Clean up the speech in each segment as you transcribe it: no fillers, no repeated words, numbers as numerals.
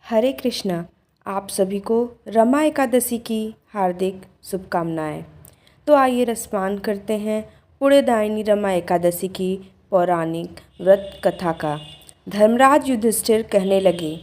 हरे कृष्णा। आप सभी को रमा एकादशी की हार्दिक शुभकामनाएं। तो आइए रसपान करते हैं पुण्यदायिनी रमा एकादशी की पौराणिक व्रत कथा का। धर्मराज युधिष्ठिर कहने लगे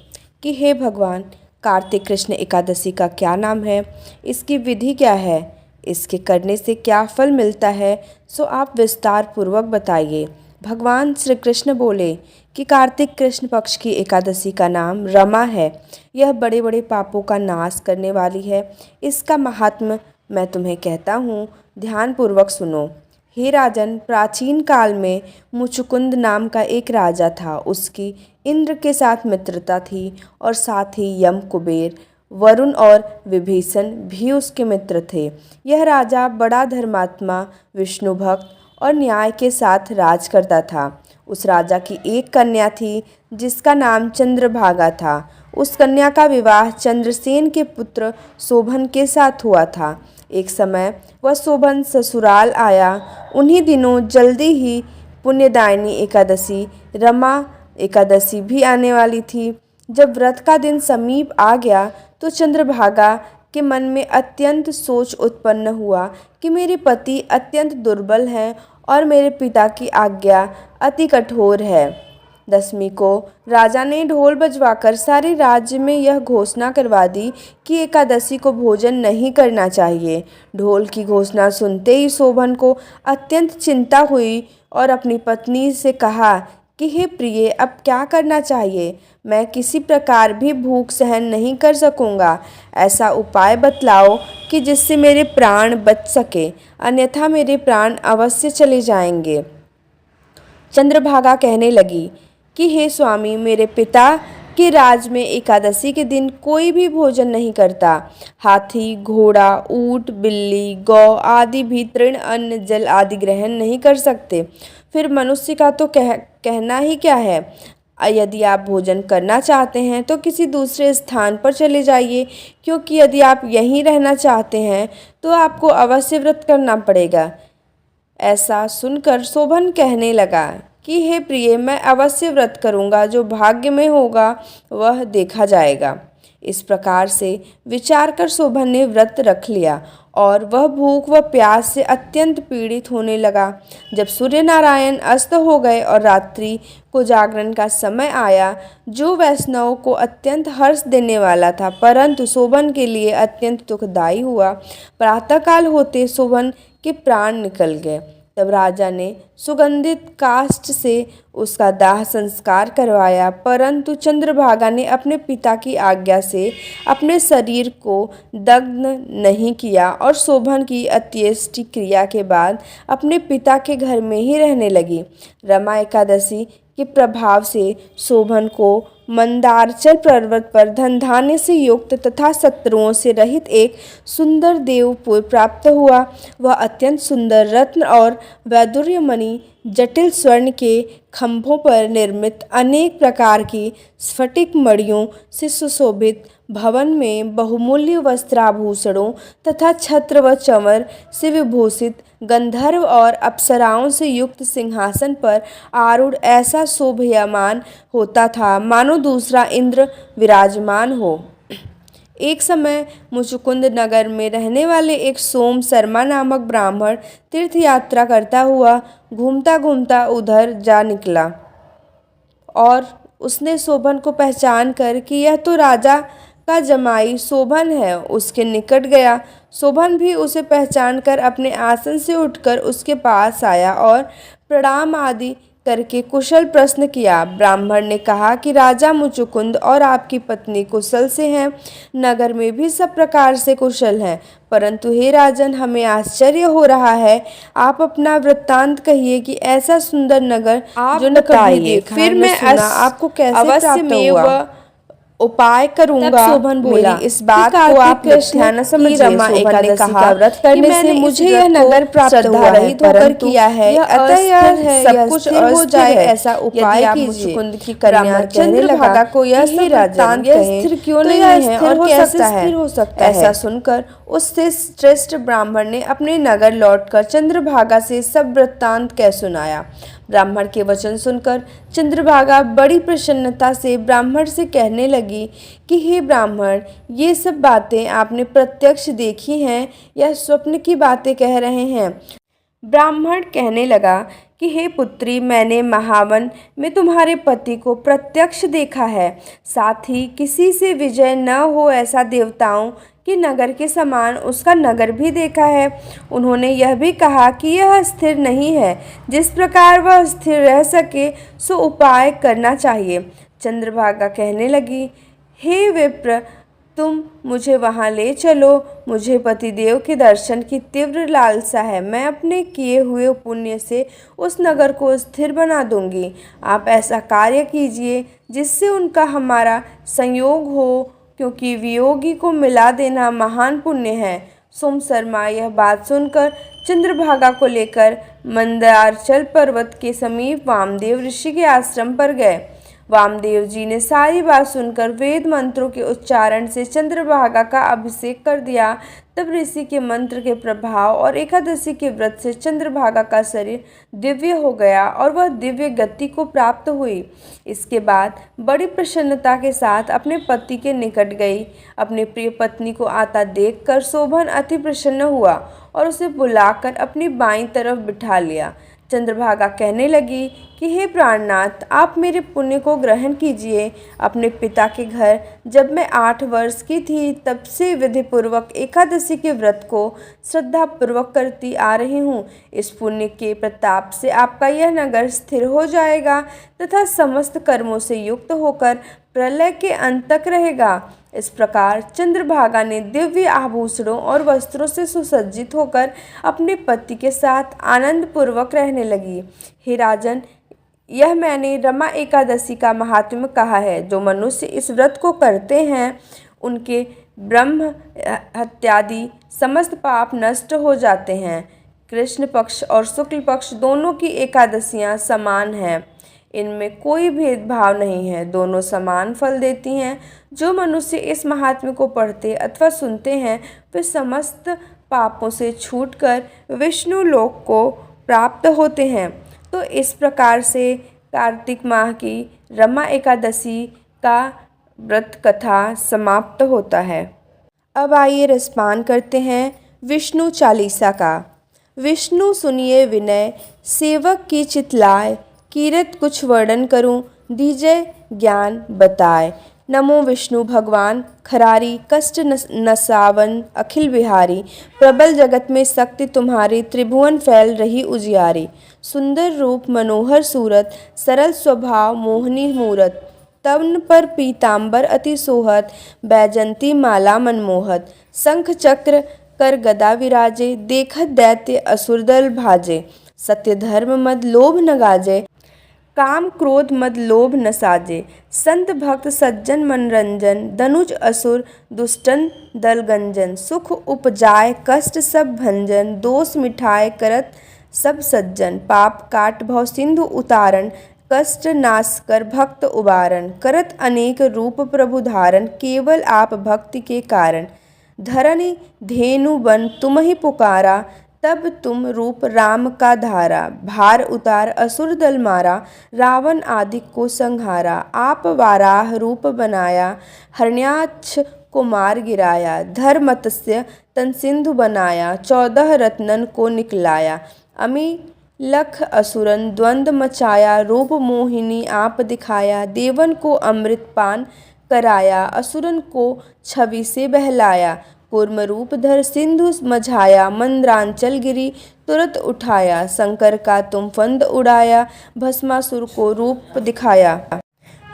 कि हे भगवान, कार्तिक कृष्ण एकादशी का क्या नाम है, इसकी विधि क्या है, इसके करने से क्या फल मिलता है, सो आप विस्तार पूर्वक बताइए। भगवान श्री कृष्ण बोले कि कार्तिक कृष्ण पक्ष की एकादशी का नाम रमा है। यह बड़े बड़े पापों का नाश करने वाली है। इसका महात्म्य मैं तुम्हें कहता हूँ, ध्यानपूर्वक सुनो। हे राजन, प्राचीन काल में मुचुकुंद नाम का एक राजा था। उसकी इंद्र के साथ मित्रता थी और साथ ही यम, कुबेर, वरुण और विभीषण भी उसके मित्र थे। यह राजा बड़ा धर्मात्मा, विष्णु भक्त और न्याय के साथ राज करता था। उस राजा की एक कन्या थी जिसका नाम चंद्रभागा था। उस कन्या का विवाह चंद्रसेन के पुत्र शोभन के साथ हुआ था। एक समय वह शोभन ससुराल आया। उन्हीं दिनों जल्दी ही पुण्यदायिनी एकादशी रमा एकादशी भी आने वाली थी। जब व्रत का दिन समीप आ गया तो चंद्रभागा के मन में अत्यंत सोच उत्पन्न हुआ कि मेरे पति अत्यंत दुर्बल हैं और मेरे पिता की आज्ञा अति कठोर है। दसवीं को राजा ने ढोल बजवाकर सारे राज्य में यह घोषणा करवा दी कि एकादशी को भोजन नहीं करना चाहिए। ढोल की घोषणा सुनते ही शोभन को अत्यंत चिंता हुई और अपनी पत्नी से कहा कि हे प्रिय, अब क्या करना चाहिए? मैं किसी प्रकार भी भूख सहन नहीं कर सकूंगा। ऐसा उपाय बतलाओ कि जिससे मेरे प्राण बच सके, अन्यथा मेरे प्राण अवश्य चले जाएंगे। चंद्रभागा कहने लगी कि हे स्वामी, मेरे पिता के राज में एकादशी के दिन कोई भी भोजन नहीं करता। हाथी, घोड़ा, ऊंट, बिल्ली, गौ आदि भी तृण, अन्न, जल आदि ग्रहण नहीं कर सकते। फिर मनुष्य का तो कहना ही क्या है। यदि आप भोजन करना चाहते हैं तो किसी दूसरे स्थान पर चले जाइए, क्योंकि यदि आप यहीं रहना चाहते हैं तो आपको अवश्य व्रत करना पड़ेगा। ऐसा सुनकर शोभन कहने लगा कि हे प्रिय, मैं अवश्य व्रत करूंगा। जो भाग्य में होगा वह देखा जाएगा। इस प्रकार से विचार कर शोभन ने व्रत रख लिया और वह भूख व प्यास से अत्यंत पीड़ित होने लगा। जब सूर्य नारायण अस्त हो गए और रात्रि को जागरण का समय आया, जो वैष्णव को अत्यंत हर्ष देने वाला था परंतु शोभन के लिए अत्यंत दुखदायी हुआ। प्रातःकाल होते शोभन के प्राण निकल गए। तब राजा ने सुगंधित काष्ठ से उसका दाह संस्कार करवाया, परंतु चंद्रभागा ने अपने पिता की आज्ञा से अपने शरीर को दग्ध नहीं किया और शोभन की अंत्येष्टि क्रिया के बाद अपने पिता के घर में ही रहने लगी। रमा एकादशी के प्रभाव से शोभन को मंदारचल पर्वत पर धन धान्य से युक्त तथा शत्रुओं से रहित एक सुंदर देवपुर प्राप्त हुआ। वह अत्यंत सुंदर रत्न और वैदुर्य मणि, जटिल स्वर्ण के खंभों पर निर्मित अनेक प्रकार की स्फटिक मणियों से सुशोभित भवन में बहुमूल्य वस्त्राभूषणों तथा छत्र व चंवर से विभूषित गंधर्व और अप्सराओं से युक्त सिंहासन पर आरूढ़ ऐसा शोभयमान होता था मानो दूसरा इंद्र विराजमान हो। एक समय मुचुकुंद नगर में रहने वाले एक सोम शर्मा नामक ब्राह्मण तीर्थ यात्रा करता हुआ घूमता घूमता उधर जा निकला और उसने शोभन को पहचान कर कि यह तो राजा का जमाई शोभन है, उसके निकट गया। शोभन भी उसे पहचान कर अपने आसन से उठकर उसके पास आया और प्रणाम आदि करके कुशल प्रश्न किया। ब्राह्मण ने कहा कि राजा मुचुकुंद और आपकी पत्नी कुशल से हैं। नगर में भी सब प्रकार से कुशल हैं, परंतु हे राजन, हमें आश्चर्य हो रहा है। आप अपना वृत्तांत कहिए कि ऐसा सुंदर नगर आप जो न कभी देखा फिर मैं आपको कैसे प्राप्त हुआ, उपाय करूंगा। शोभन बोला, इस बात को आप मिथ्या न समझिए। रमा एकादशी का व्रत करने से मुझे यह नगर प्राप्त हुआ है, परंतु किया है, अतः यह सब कुछ हो जाए ऐसा उपाय कीजिए। मुचुकुंद की कन्या चंद्रभागा को यह वृत्तांत स्थिर क्यों नहीं है और कैसे स्थिर हो सकता है? ऐसा सुनकर उससे श्रेष्ठ ब्राह्मण ने अपने नगर लौटकर चंद्रभागा से सब वृत्तांत कह सुनाया। ब्राह्मण के वचन सुनकर चंद्रभागा बड़ी प्रसन्नता से ब्राह्मण से कहने लगी कि हे ब्राह्मण, ये सब बातें आपने प्रत्यक्ष देखी हैं या स्वप्न की बातें कह रहे हैं। ब्राह्मण कहने लगा कि हे पुत्री, मैंने महावन में तुम्हारे पति को प्रत्यक्ष देखा है, साथ ही किसी से विजय न हो ऐसा देवताओं के नगर के समान उसका नगर भी देखा है। उन्होंने यह भी कहा कि यह स्थिर नहीं है, जिस प्रकार वह स्थिर रह सके सो उपाय करना चाहिए। चंद्रभागा कहने लगी, हे विप्र, तुम मुझे वहाँ ले चलो। मुझे पतिदेव के दर्शन की तीव्र लालसा है। मैं अपने किए हुए पुण्य से उस नगर को स्थिर बना दूंगी। आप ऐसा कार्य कीजिए जिससे उनका हमारा संयोग हो, क्योंकि वियोगी को मिला देना महान पुण्य है। सोम शर्मा यह बात सुनकर चंद्रभागा को लेकर मंदारचल पर्वत के समीप वामदेव ऋषि के आश्रम पर गए। वामदेव जी ने सारी बात सुनकर वेद मंत्रों के उच्चारण से चंद्रभागा का अभिषेक कर दिया। तब ऋषि के मंत्र के प्रभाव और एकादशी के व्रत से चंद्रभागा का शरीर दिव्य हो गया और वह दिव्य गति को प्राप्त हुई। इसके बाद बड़ी प्रसन्नता के साथ अपने पति के निकट गई। अपने प्रिय पत्नी को आता देखकर शोभन अति प्रसन्न हुआ और उसे बुलाकर अपनी बाईं तरफ बिठा लिया। चंद्रभागा कहने लगी कि हे प्राणनाथ, आप मेरे पुण्य को ग्रहण कीजिए। अपने पिता के घर जब मैं 8 वर्ष की थी तब से विधिपूर्वक एकादशी के व्रत को श्रद्धापूर्वक करती आ रही हूँ। इस पुण्य के प्रताप से आपका यह नगर स्थिर हो जाएगा तथा समस्त कर्मों से युक्त होकर प्रलय के अंत तक रहेगा। इस प्रकार चंद्रभागा ने दिव्य आभूषणों और वस्त्रों से सुसज्जित होकर अपने पति के साथ आनंद पूर्वक रहने लगी। हे राजन, यह मैंने रमा एकादशी का महात्म्य कहा है। जो मनुष्य इस व्रत को करते हैं उनके ब्रह्म हत्यादि समस्त पाप नष्ट हो जाते हैं। कृष्ण पक्ष और शुक्ल पक्ष दोनों की एकादशियां समान हैं, इनमें कोई भेदभाव नहीं है, दोनों समान फल देती हैं। जो मनुष्य इस महात्म्य को पढ़ते अथवा सुनते हैं वे समस्त पापों से छूटकर विष्णु लोक को प्राप्त होते हैं। तो इस प्रकार से कार्तिक माह की रमा एकादशी का व्रत कथा समाप्त होता है। अब आइए रसपान करते हैं विष्णु चालीसा का। विष्णु सुनिए विनय, सेवक की चितलाय, कीरत कुछ वर्णन करूं, दीजय ज्ञान बताए। नमो विष्णु भगवान खरारी, कष्ट नसावन अखिल बिहारी। प्रबल जगत में शक्ति तुम्हारी, त्रिभुवन फैल रही उजियारी। सुंदर रूप मनोहर सूरत, सरल स्वभाव मोहनी मूरत। तवन पर पीतांबर अति सोहत, बैजंती माला मनमोहत। शंख चक्र कर गदा विराजे, देखत दैत्य असुरदल भाजे। सत्य धर्म मद लोभ न गाजे, काम क्रोध मद लोभ न साजे। संत भक्त सज्जन मनरंजन, दनुज असुर दुष्टन दल गंजन। सुख उपजाए कष्ट सब भंजन, दोष मिठाए करत सब सज्जन। पाप काट भव सिंधु उतारण, कष्ट नाश कर भक्त उबारण। करत अनेक रूप प्रभु धारण, केवल आप भक्ति के कारण। धरनी धेनु बन तुम ही पुकारा, तब तुम रूप राम का धारा। भार उतार असुर दल मारा, रावण आदि को संहारा। आप वाराह रूप बनाया, हरण्याक्ष को मार गिराया। धर मत्स्य तन सिंधु बनाया, 14 रत्नन को निकलाया। अमी लख असुरन द्वंद्व मचाया, रूप मोहिनी आप दिखाया। देवन को अमृत पान कराया, असुरन को छवि से बहलाया। कूर्म रूप धर सिंधु मझाया, मंद्रांचल गिरी तुरंत उठाया। शंकर का तुम फंद उड़ाया, भस्मासुर को रूप दिखाया।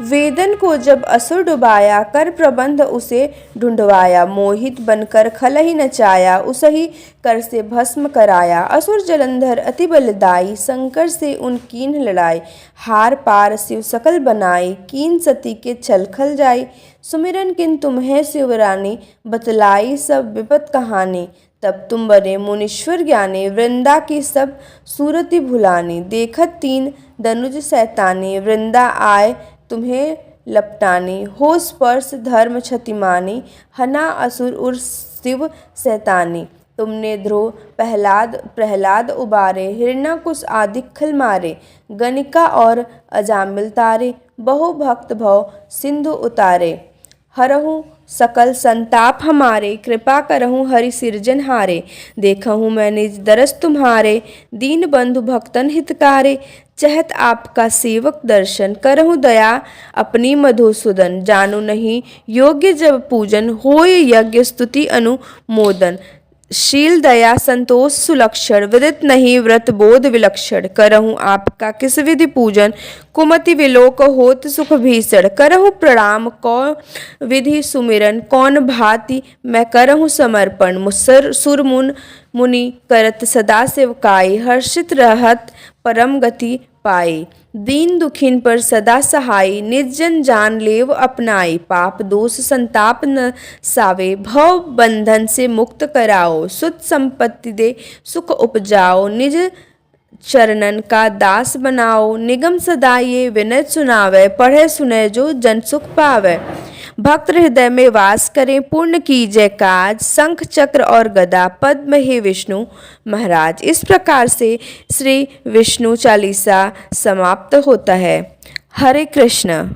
वेदन को जब असुर डुबाया, कर प्रबंध उसे ढूंढवाया। मोहित बनकर खलहि नचाया, उसही कर से भस्म कराया। असुर जलंधर अति बलदाई, शंकर से उन कीन्ह लड़ाई। हार पार शिव सकल बनाई, कीन सती के छल खल जाई। सुमिरन किन तुम्हें शिवरानी, बतलाई सब विपत कहानी। तब तुम बने मुनीश्वर ज्ञानी, वृंदा की सब सूरति भुलानी। देखत 3 दनुज सैतानी, वृंदा आए तुम्हें लपटानी। हो स्पर्श धर्म क्षतिमानी, हना असुर उर शिव सैतानी। तुमने ध्रुव प्रहलाद उबारे, हिरण्याकुश आदि खल मारे, गणिका और अजामिल तारे, बहु भक्त भव सिंधु उतारे। हरहु सकल संताप हमारे, कृपा करहु हरि सिरजनहारे। देखहु मैं निज दरस तुम्हारे, दीन बंधु भक्तन हितकारे। चहत आपका सेवक दर्शन, करहु दया अपनी मधुसूदन। जानू नहीं योग्य जब पूजन, होय यज्ञ स्तुति अनुमोदन। शील दया संतोष सुलक्षण, विदित नहीं व्रत बोध विलक्षण। करहु आपका किस विधि पूजन, कुमति विलोक होत सुख भीषण। करहु प्रणाम कौन विधि सुमिरन, कौन भांति मैं करहु समर्पण। मुसर सुर मुनि करत सदा सेवकाई, हर्षित रहत परम गति पाई। दीन दुखिन पर सदा सहाय, निज जन जान लेव अपनाई। पाप दोष संताप न सावे, भव बंधन से मुक्त कराओ। सुत संपत्ति दे सुख उपजाओ, निज चरणन का दास बनाओ। निगम सदा ये विनय सुनावे, पढ़े सुने जो जन सुख पावे। भक्त हृदय में वास करें, पूर्ण कीजय काज। शंख चक्र और गदा पद्म हे विष्णु महाराज। इस प्रकार से श्री विष्णु चालीसा समाप्त होता है। हरे कृष्ण।